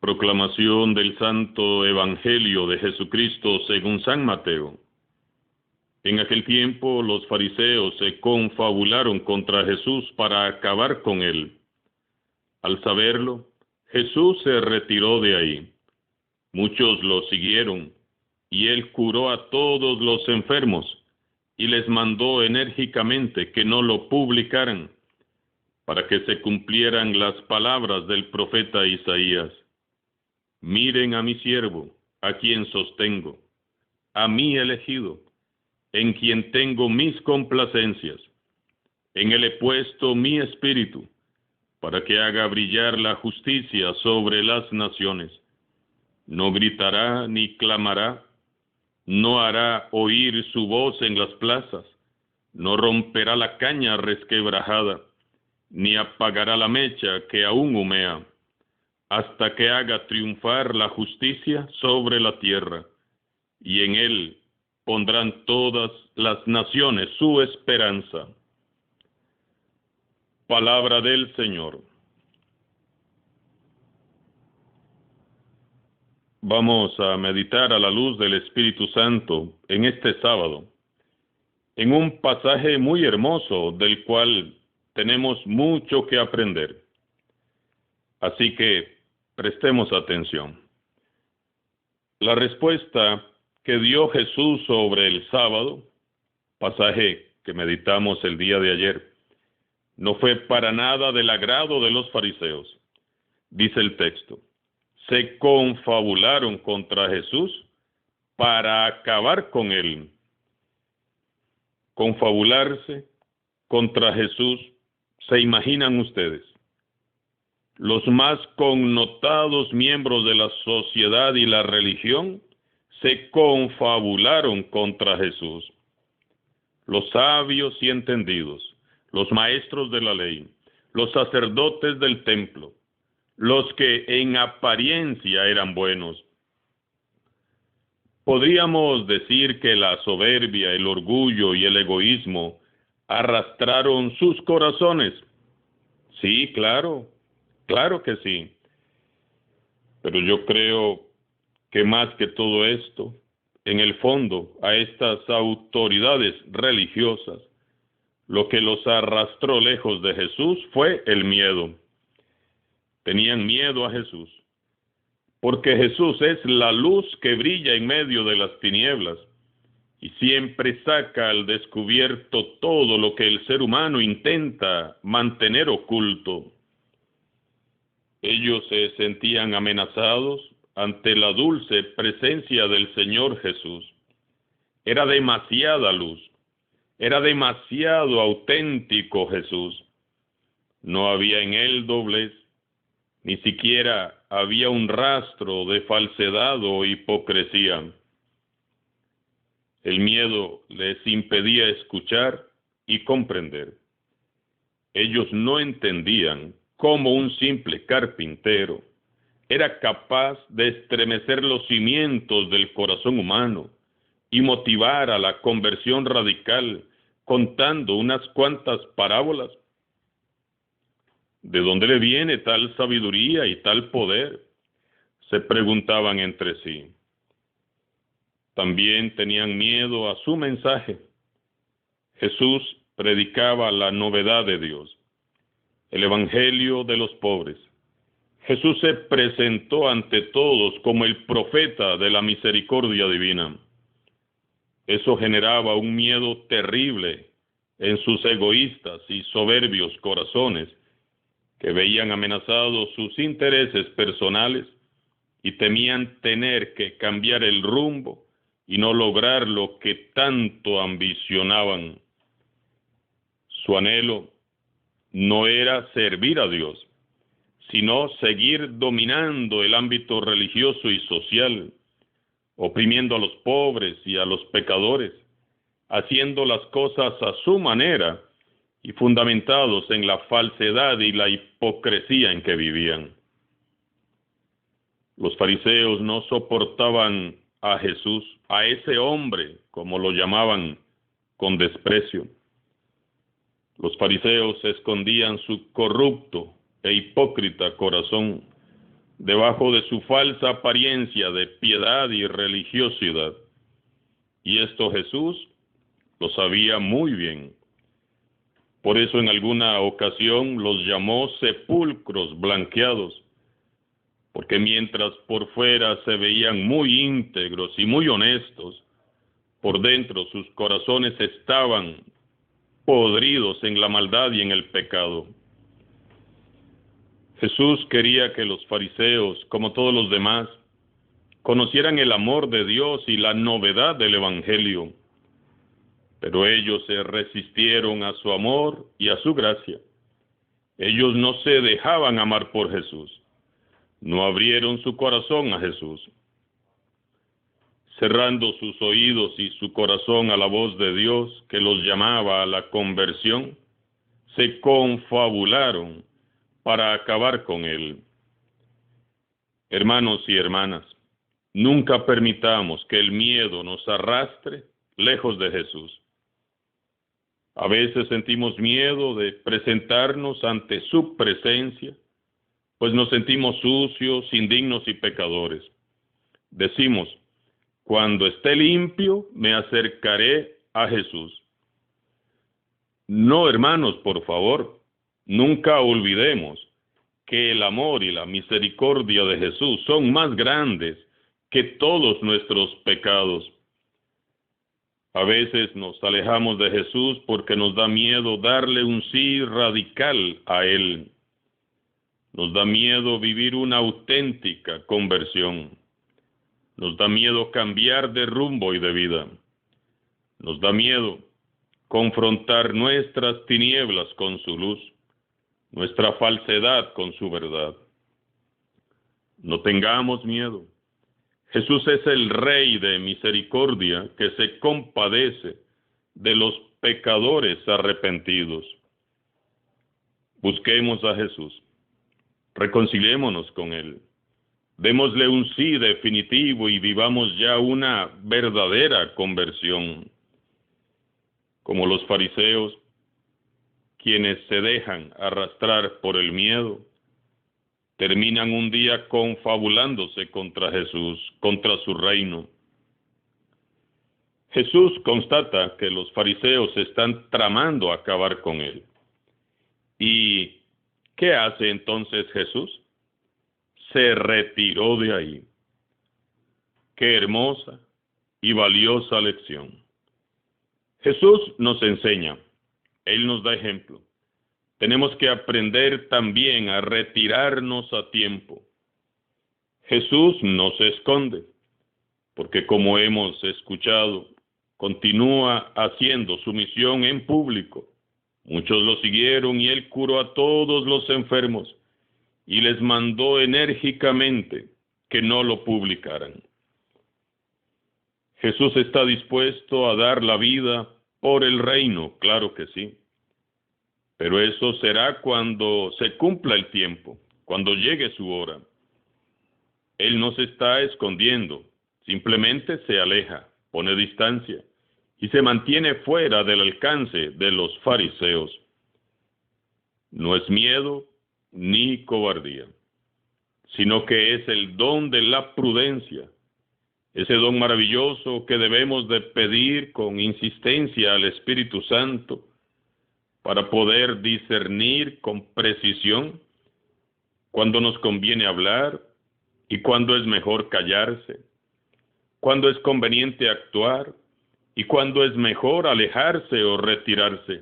Proclamación del Santo Evangelio de Jesucristo según San Mateo. En aquel tiempo los fariseos se confabularon contra Jesús para acabar con él. Al saberlo, Jesús se retiró de ahí. Muchos lo siguieron, y él curó a todos los enfermos, y les mandó enérgicamente que no lo publicaran, para que se cumplieran las palabras del profeta Isaías. Miren a mi siervo, a quien sostengo, a mi elegido, en quien tengo mis complacencias. En él he puesto mi espíritu, para que haga brillar la justicia sobre las naciones. No gritará ni clamará, no hará oír su voz en las plazas, no romperá la caña resquebrajada, ni apagará la mecha que aún humea, hasta que haga triunfar la justicia sobre la tierra, y en él pondrán todas las naciones su esperanza. Palabra del Señor. Vamos a meditar a la luz del Espíritu Santo en este sábado, en un pasaje muy hermoso del cual tenemos mucho que aprender. Así que prestemos atención. La respuesta que dio Jesús sobre el sábado, pasaje que meditamos el día de ayer, no fue para nada del agrado de los fariseos. Dice el texto, se confabularon contra Jesús para acabar con él. Confabularse contra Jesús, ¿se imaginan ustedes? Los más connotados miembros de la sociedad y la religión se confabularon contra Jesús. Los sabios y entendidos, los maestros de la ley, los sacerdotes del templo, los que en apariencia eran buenos. Podríamos decir que la soberbia, el orgullo y el egoísmo arrastraron sus corazones. Sí, claro que sí. Pero yo creo que más que todo esto, en el fondo, a estas autoridades religiosas, lo que los arrastró lejos de Jesús fue el miedo. Tenían miedo a Jesús, porque Jesús es la luz que brilla en medio de las tinieblas y siempre saca al descubierto todo lo que el ser humano intenta mantener oculto. Ellos se sentían amenazados ante la dulce presencia del Señor Jesús. Era demasiada luz, era demasiado auténtico Jesús. No había en él doblez, ni siquiera había un rastro de falsedad o hipocresía. El miedo les impedía escuchar y comprender. Ellos no entendían cómo un simple carpintero era capaz de estremecer los cimientos del corazón humano y motivar a la conversión radical contando unas cuantas parábolas. ¿De dónde le viene tal sabiduría y tal poder?, se preguntaban entre sí. También tenían miedo a su mensaje. Jesús predicaba la novedad de Dios, el evangelio de los pobres. Jesús se presentó ante todos como el profeta de la misericordia divina. Eso generaba un miedo terrible en sus egoístas y soberbios corazones, que veían amenazados sus intereses personales y temían tener que cambiar el rumbo y no lograr lo que tanto ambicionaban. Su anhelo no era servir a Dios, sino seguir dominando el ámbito religioso y social, oprimiendo a los pobres y a los pecadores, haciendo las cosas a su manera y fundamentados en la falsedad y la hipocresía en que vivían. Los fariseos no soportaban a Jesús, a ese hombre, como lo llamaban, con desprecio. Los fariseos escondían su corrupto e hipócrita corazón debajo de su falsa apariencia de piedad y religiosidad. Y esto Jesús lo sabía muy bien. Por eso en alguna ocasión los llamó sepulcros blanqueados, porque mientras por fuera se veían muy íntegros y muy honestos, por dentro sus corazones estaban podridos en la maldad y en el pecado. Jesús quería que los fariseos, como todos los demás, conocieran el amor de Dios y la novedad del Evangelio, pero ellos se resistieron a su amor y a su gracia. Ellos no se dejaban amar por Jesús, no abrieron su corazón a Jesús. Cerrando sus oídos y su corazón a la voz de Dios que los llamaba a la conversión, se confabularon para acabar con él. Hermanos y hermanas, nunca permitamos que el miedo nos arrastre lejos de Jesús. A veces sentimos miedo de presentarnos ante su presencia, pues nos sentimos sucios, indignos y pecadores. Decimos: cuando esté limpio, me acercaré a Jesús. No, hermanos, por favor, nunca olvidemos que el amor y la misericordia de Jesús son más grandes que todos nuestros pecados. A veces nos alejamos de Jesús porque nos da miedo darle un sí radical a Él. Nos da miedo vivir una auténtica conversión. Nos da miedo cambiar de rumbo y de vida. Nos da miedo confrontar nuestras tinieblas con su luz, nuestra falsedad con su verdad. No tengamos miedo. Jesús es el Rey de misericordia que se compadece de los pecadores arrepentidos. Busquemos a Jesús. Reconciliémonos con Él. Démosle un sí definitivo y vivamos ya una verdadera conversión. Como los fariseos, quienes se dejan arrastrar por el miedo, terminan un día confabulándose contra Jesús, contra su reino. Jesús constata que los fariseos están tramando acabar con él. ¿Y qué hace entonces Jesús? Se retiró de ahí. Qué hermosa y valiosa lección. Jesús nos enseña, Él nos da ejemplo. Tenemos que aprender también a retirarnos a tiempo. Jesús no se esconde, porque como hemos escuchado, continúa haciendo su misión en público. Muchos lo siguieron y Él curó a todos los enfermos y les mandó enérgicamente que no lo publicaran. Jesús está dispuesto a dar la vida por el reino, claro que sí. Pero eso será cuando se cumpla el tiempo, cuando llegue su hora. Él no se está escondiendo, simplemente se aleja, pone distancia y se mantiene fuera del alcance de los fariseos. No es miedo ni cobardía, sino que es el don de la prudencia, ese don maravilloso que debemos de pedir con insistencia al Espíritu Santo, para poder discernir con precisión cuándo nos conviene hablar y cuándo es mejor callarse, cuándo es conveniente actuar y cuándo es mejor alejarse o retirarse.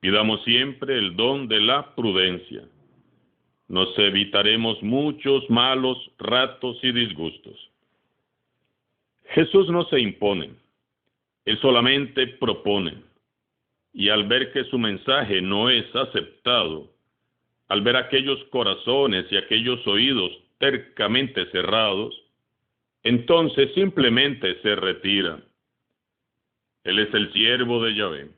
Pidamos siempre el don de la prudencia. Nos evitaremos muchos malos ratos y disgustos. Jesús no se impone, Él solamente propone. Y al ver que su mensaje no es aceptado, al ver aquellos corazones y aquellos oídos tercamente cerrados, entonces simplemente se retira. Él es el siervo de Yahvé,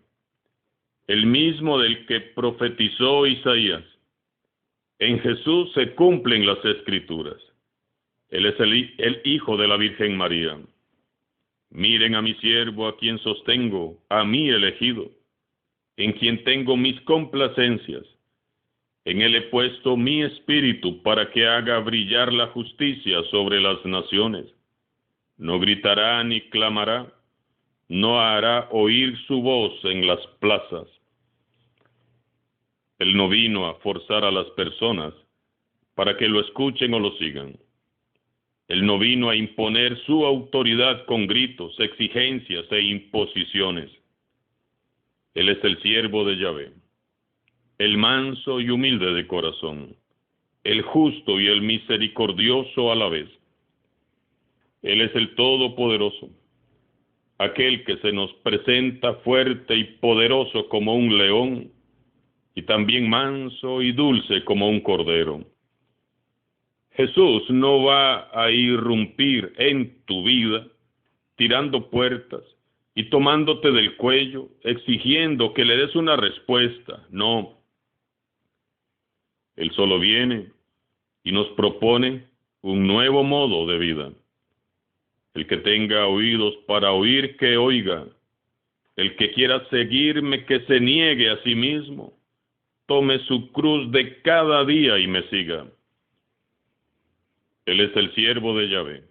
el mismo del que profetizó Isaías. En Jesús se cumplen las Escrituras. Él es el Hijo de la Virgen María. Miren a mi siervo, a quien sostengo, a mi elegido, en quien tengo mis complacencias. En él he puesto mi espíritu para que haga brillar la justicia sobre las naciones. No gritará ni clamará, no hará oír su voz en las plazas. Él no vino a forzar a las personas para que lo escuchen o lo sigan. Él no vino a imponer su autoridad con gritos, exigencias e imposiciones. Él es el siervo de Yahvé, el manso y humilde de corazón, el justo y el misericordioso a la vez. Él es el Todopoderoso, aquel que se nos presenta fuerte y poderoso como un león, y también manso y dulce como un cordero. Jesús no va a irrumpir en tu vida, tirando puertas y tomándote del cuello, exigiendo que le des una respuesta. No. Él solo viene y nos propone un nuevo modo de vida. El que tenga oídos para oír, que oiga. El que quiera seguirme, que se niegue a sí mismo. Tome su cruz de cada día y me siga. Él es el siervo de Yahvé.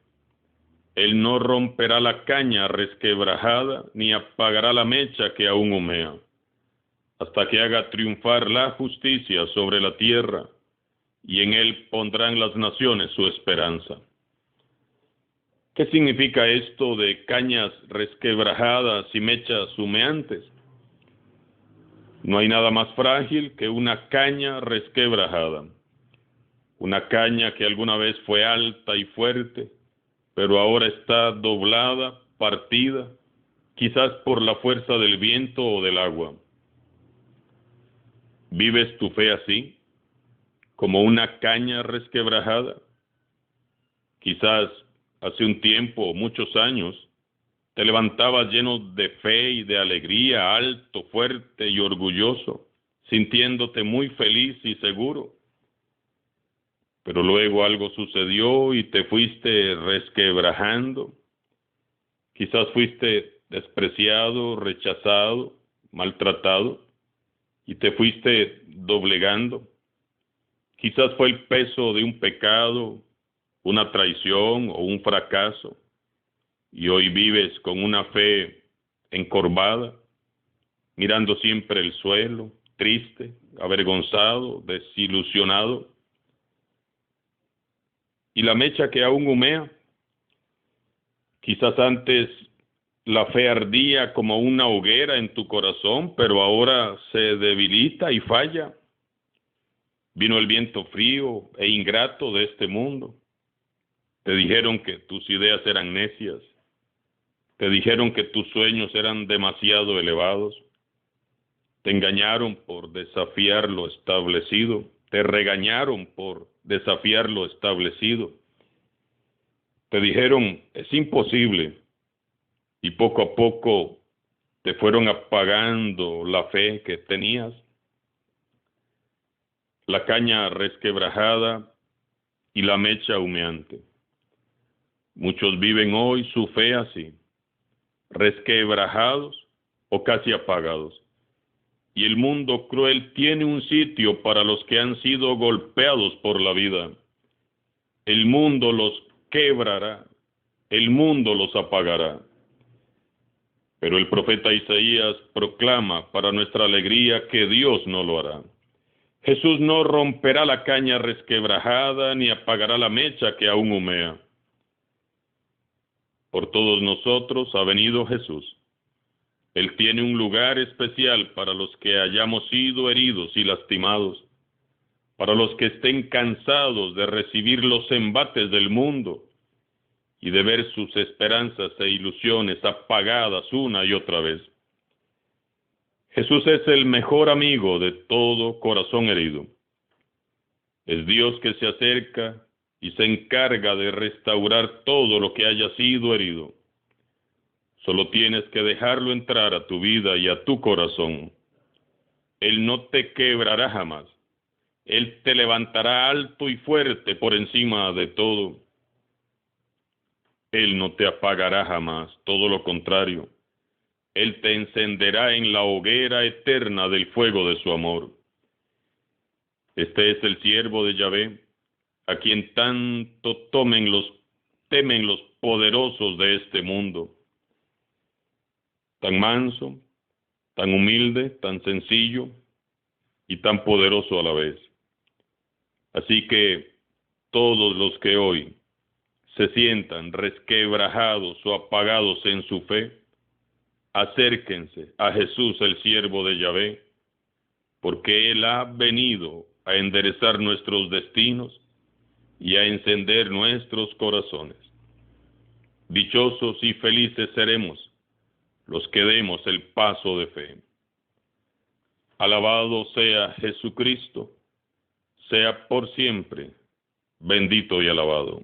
Él no romperá la caña resquebrajada, ni apagará la mecha que aún humea, hasta que haga triunfar la justicia sobre la tierra, y en él pondrán las naciones su esperanza. ¿Qué significa esto de cañas resquebrajadas y mechas humeantes? No hay nada más frágil que una caña resquebrajada. Una caña que alguna vez fue alta y fuerte, pero ahora está doblada, partida, quizás por la fuerza del viento o del agua. ¿Vives tu fe así, como una caña resquebrajada? Quizás hace un tiempo, muchos años, te levantabas lleno de fe y de alegría, alto, fuerte y orgulloso, sintiéndote muy feliz y seguro. Pero luego algo sucedió y te fuiste resquebrajando. Quizás fuiste despreciado, rechazado, maltratado, y te fuiste doblegando. Quizás fue el peso de un pecado, una traición o un fracaso, y hoy vives con una fe encorvada, mirando siempre el suelo, triste, avergonzado, desilusionado. Y la mecha que aún humea, quizás antes la fe ardía como una hoguera en tu corazón, pero ahora se debilita y falla. Vino el viento frío e ingrato de este mundo. Te dijeron que tus ideas eran necias. Te dijeron que tus sueños eran demasiado elevados. Te engañaron por desafiar lo establecido. Te regañaron por desafiar lo establecido. Te dijeron, es imposible. Y poco a poco te fueron apagando la fe que tenías. La caña resquebrajada y la mecha humeante. Muchos viven hoy su fe así, resquebrajados o casi apagados. Y el mundo cruel tiene un sitio para los que han sido golpeados por la vida. El mundo los quebrará, el mundo los apagará. Pero el profeta Isaías proclama para nuestra alegría que Dios no lo hará. Jesús no romperá la caña resquebrajada ni apagará la mecha que aún humea. Por todos nosotros ha venido Jesús. Él tiene un lugar especial para los que hayamos sido heridos y lastimados, para los que estén cansados de recibir los embates del mundo y de ver sus esperanzas e ilusiones apagadas una y otra vez. Jesús es el mejor amigo de todo corazón herido. Es Dios que se acerca y se encarga de restaurar todo lo que haya sido herido. Solo tienes que dejarlo entrar a tu vida y a tu corazón. Él no te quebrará jamás. Él te levantará alto y fuerte por encima de todo. Él no te apagará jamás, todo lo contrario. Él te encenderá en la hoguera eterna del fuego de su amor. Este es el siervo de Yahvé, a quien tanto temen los poderosos de este mundo. Tan manso, tan humilde, tan sencillo y tan poderoso a la vez. Así que todos los que hoy se sientan resquebrajados o apagados en su fe, acérquense a Jesús, el siervo de Yahvé, porque Él ha venido a enderezar nuestros destinos y a encender nuestros corazones. Dichosos y felices seremos los que demos el paso de fe. Alabado sea Jesucristo, sea por siempre bendito y alabado.